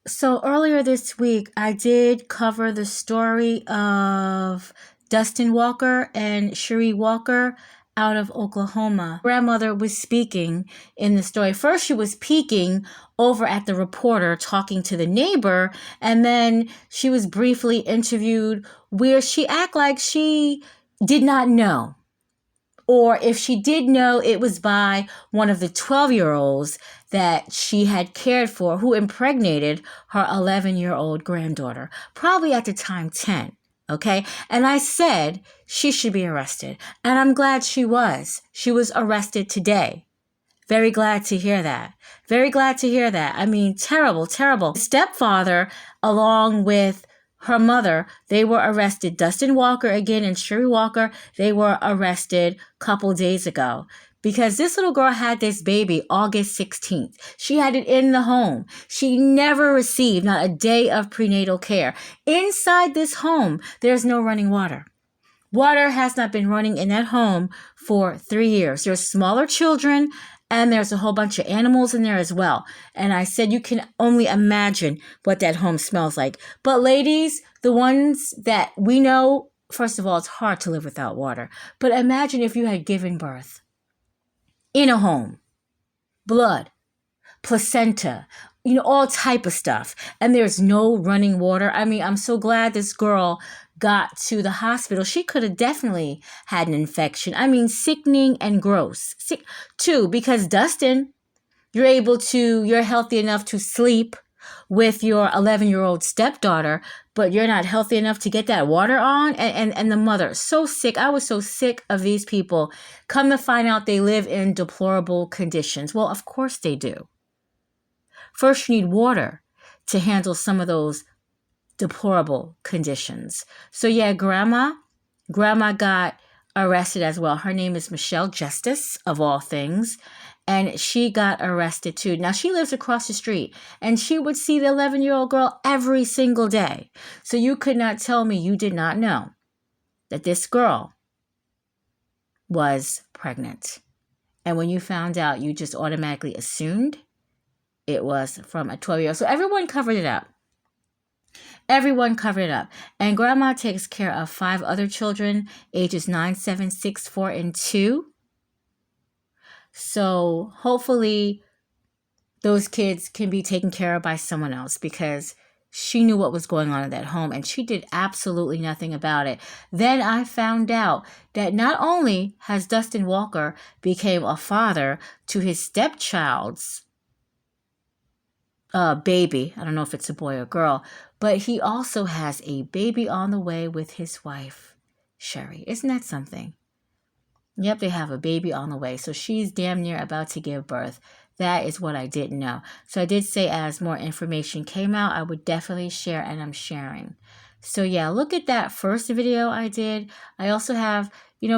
So earlier this week, I did cover the story of Dustin Walker and Cherie Walker out of Oklahoma. Grandmother was speaking in the story. First, she was peeking over at the reporter talking to the neighbor, and then she was briefly interviewed where she acted like she did not know. Or if she did know, it was by one of the 12-year-olds that she had cared for who impregnated her 11-year-old granddaughter, probably at the time 10. Okay. And I said she should be arrested. And I'm glad she was. She was arrested today. Very glad to hear that. Very glad to hear that. I mean, terrible, terrible. Stepfather, along with her mother, they were arrested. Dustin Walker again and Cherie Walker, they were arrested a couple days ago because this little girl had this baby August 16th. She had it in the home. She never received not a day of prenatal care. Inside this home, there's no running water. Water has not been running in that home for 3 years. There's smaller children and there's a whole bunch of animals in there as well. And I said, you can only imagine what that home smells like. But ladies, the ones that we know, first of all, it's hard to live without water. But imagine if you had given birth in a home, blood, placenta, all type of stuff. And there's no running water. I mean, I'm so glad this girl got to the hospital. She could have definitely had an infection. I mean, sickening and gross. Sick too, because Dustin, you're healthy enough to sleep with your 11-year-old stepdaughter, but you're not healthy enough to get that water on. And the mother, so sick. I was so sick of these people. Come to find out they live in deplorable conditions. Well, of course they do. First, you need water to handle some of those deplorable conditions. So yeah, grandma got arrested as well. Her name is Michelle Justus, of all things. And she got arrested too. Now she lives across the street and she would see the 11-year-old girl every single day. So you could not tell me you did not know that this girl was pregnant. And when you found out, you just automatically assumed it was from a 12-year-old. So everyone covered it up. Everyone covered it up. And grandma takes care of 5 other children, ages 9, 7, 6, 4, and 2. So hopefully those kids can be taken care of by someone else because she knew what was going on in that home and she did absolutely nothing about it. Then I found out that not only has Dustin Walker became a father to his stepchild's baby, I don't know if it's a boy or girl, but he also has a baby on the way with his wife, Cherie. Isn't that something? Yep, they have a baby on the way. So she's damn near about to give birth. That is what I didn't know. So I did say as more information came out, I would definitely share, and I'm sharing. So yeah, look at that first video I did. I also have,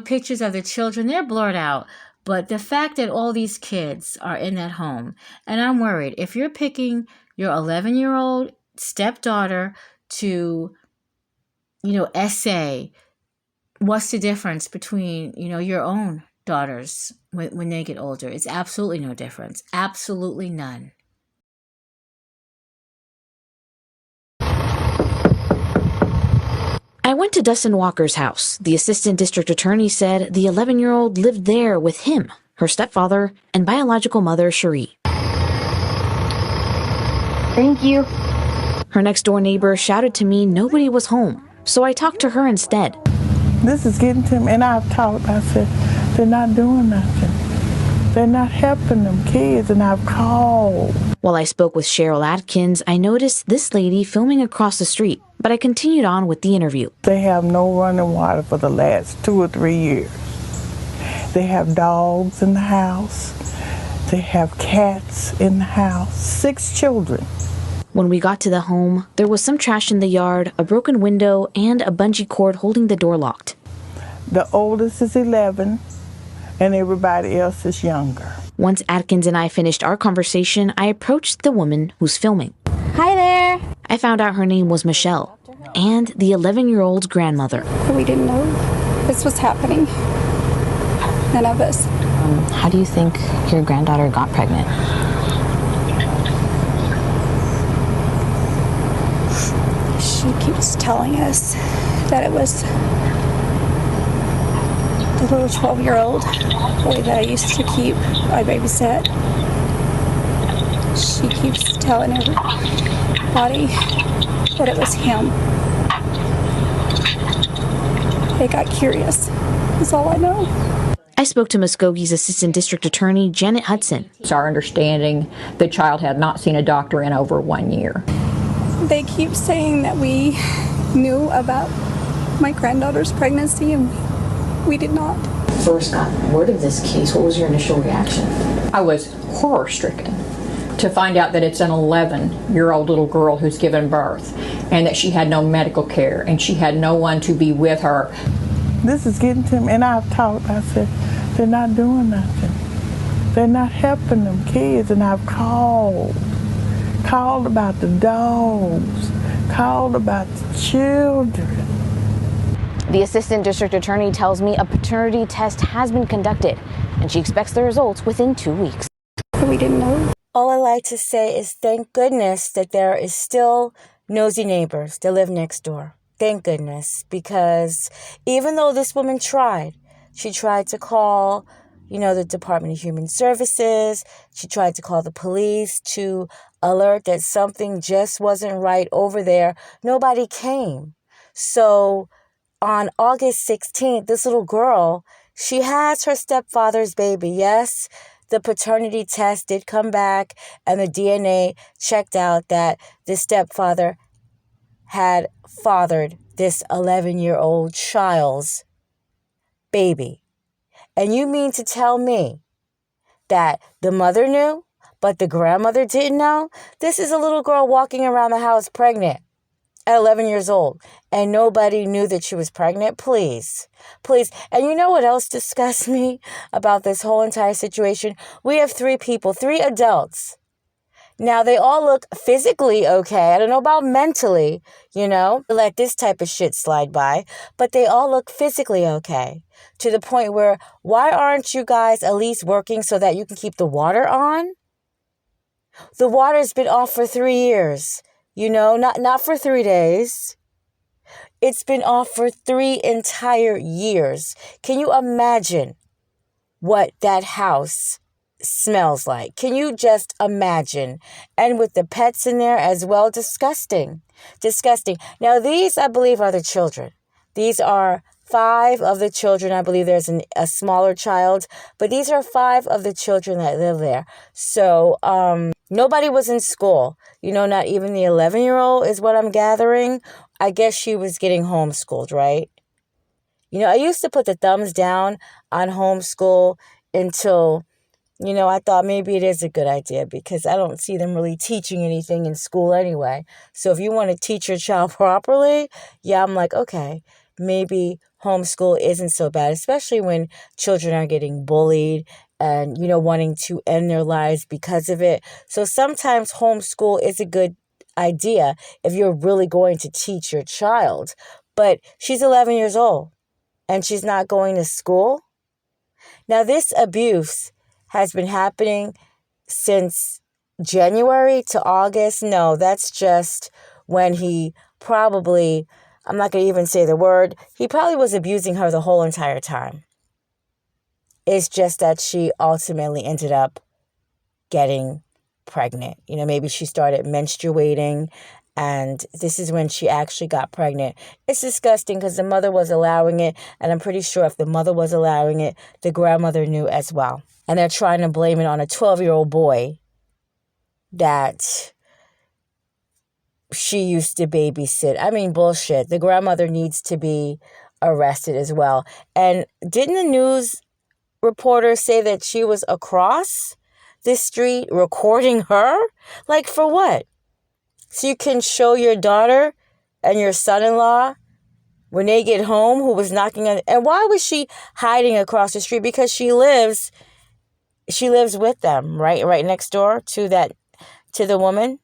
pictures of the children. They're blurred out. But the fact that all these kids are in that home, and I'm worried, if you're picking your 11-year-old stepdaughter to, essay, what's the difference between, your own daughters when they get older? It's absolutely no difference. Absolutely none. I went to Dustin Walker's house. The assistant district attorney said the 11-year-old lived there with him, her stepfather, and biological mother, Cherie. Thank you. Her next-door neighbor shouted to me nobody was home, so I talked to her instead. This is getting to me, and I've talked. I said, they're not doing nothing. They're not helping them kids, and I've called. While I spoke with Cheryl Atkins, I noticed this lady filming across the street, but I continued on with the interview. They have no running water for the last 2 or 3 years. They have dogs in the house. They have cats in the house. 6 children. When we got to the home, there was some trash in the yard, a broken window, and a bungee cord holding the door locked. The oldest is 11, and everybody else is younger. Once Atkins and I finished our conversation, I approached the woman who's filming. Hi there. I found out her name was Michelle, and the 11-year-old's grandmother. We didn't know this was happening. None of us. How do you think your granddaughter got pregnant? telling us that it was the little 12-year-old boy that I used to keep, I babysat. She keeps telling everybody that it was him. They got curious. That's all I know. I spoke to Muskoge's Assistant District Attorney, Janet Hudson. It's our understanding the child had not seen a doctor in over 1 year. They keep saying that we knew about my granddaughter's pregnancy, and we did not. First got word of this case, what was your initial reaction? I was horror-stricken to find out that it's an 11-year-old little girl who's given birth and that she had no medical care and she had no one to be with her. This is getting to me, and I've talked. I said, they're not doing nothing. They're not helping them kids, and I've called about the dogs, called about the children. The Assistant District Attorney tells me a paternity test has been conducted, and she expects the results within 2 weeks. We didn't know. All I like to say is thank goodness that there is still nosy neighbors that live next door. Thank goodness, because even though this woman tried, she tried to call, the Department of Human Services. She tried to call the police to alert that something just wasn't right over there. Nobody came. So on August 16th, this little girl, she has her stepfather's baby. Yes, the paternity test did come back and the DNA checked out that the stepfather had fathered this 11-year-old child's baby. And you mean to tell me that the mother knew, but the grandmother didn't know? This is a little girl walking around the house pregnant at 11 years old, and nobody knew that she was pregnant? Please. And you know what else disgusts me about this whole entire situation? We have 3 people, 3 adults. Now, they all look physically okay. I don't know about mentally, let this type of shit slide by, but they all look physically okay, to the point where, why aren't you guys at least working so that you can keep the water on? The water's been off for 3 years, not for 3 days. It's been off for 3 entire years. Can you imagine what that house smells like? Can you just imagine? And with the pets in there as well, disgusting. Now, these, I believe, are the children. These are 5 of the children. I believe there's a smaller child, but these are 5 of the children that live there. So, nobody was in school. Not even the 11-year-old is what I'm gathering. I guess she was getting homeschooled, right? I used to put the thumbs down on homeschool until I thought maybe it is a good idea because I don't see them really teaching anything in school anyway. So if you want to teach your child properly, yeah, I'm like, okay, maybe homeschool isn't so bad, especially when children are getting bullied and, wanting to end their lives because of it. So sometimes homeschool is a good idea if you're really going to teach your child. But she's 11 years old and she's not going to school. Now, this abuse has been happening since January to August. No, that's just when he probably, I'm not going to even say the word, he probably was abusing her the whole entire time. It's just that she ultimately ended up getting pregnant. Maybe she started menstruating, and this is when she actually got pregnant. It's disgusting because the mother was allowing it, and I'm pretty sure if the mother was allowing it, the grandmother knew as well. And they're trying to blame it on a 12-year-old boy that she used to babysit. I mean, bullshit. The grandmother needs to be arrested as well. And didn't the news reporter say that she was across the street recording her? Like, for what? So you can show your daughter and your son-in-law when they get home who was knocking on. And why was she hiding across the street? Because she lives with them, right next door to the woman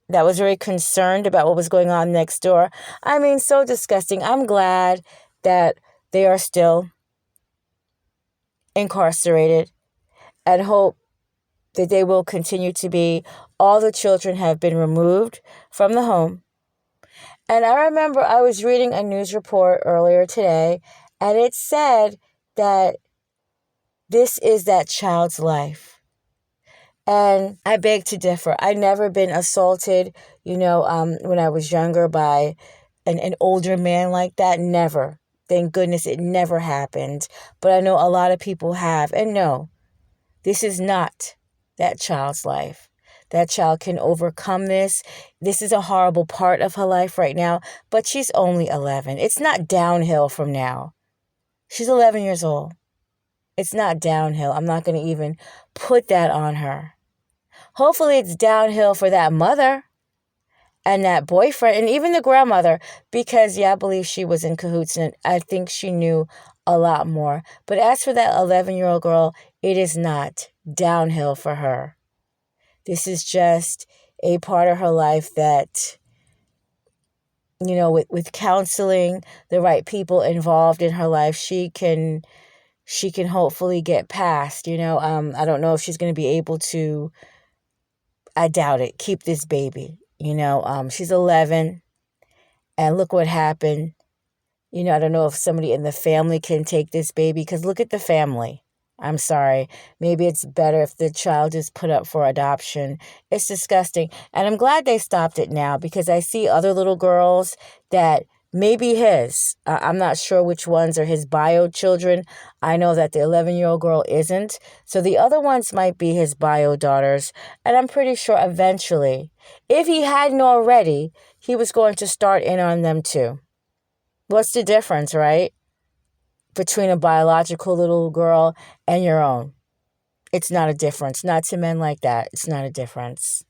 that was very concerned about what was going on next door. I mean, so disgusting. I'm glad that they are still incarcerated and hope that they will continue to be. All the children have been removed from the home And I remember I was reading a news report earlier today, and it said that this is that child's life. And I beg to differ. I've never been assaulted, when I was younger by an older man like that. Never. Thank goodness it never happened. But I know a lot of people have. And no, this is not that child's life. That child can overcome this. This is a horrible part of her life right now, but she's only 11. It's not downhill from now. She's 11 years old. It's not downhill. I'm not going to even put that on her. Hopefully it's downhill for that mother and that boyfriend and even the grandmother, because, I believe she was in cahoots and I think she knew a lot more. But as for that 11-year-old girl, it is not downhill for her. This is just a part of her life that, with counseling, the right people involved in her life, she can hopefully get past. I don't know if she's going to be able to, I doubt it, keep this baby. She's 11 and look what happened. I don't know if somebody in the family can take this baby, because look at the family. I'm sorry. Maybe it's better if the child is put up for adoption. It's disgusting. And I'm glad they stopped it now, because I see other little girls that may be his. I'm not sure which ones are his bio children. I know that the 11-year-old girl isn't. So the other ones might be his bio daughters. And I'm pretty sure eventually, if he hadn't already, he was going to start in on them too. What's the difference, right? Between a biological little girl and your own. It's not a difference. Not to men like that. It's not a difference.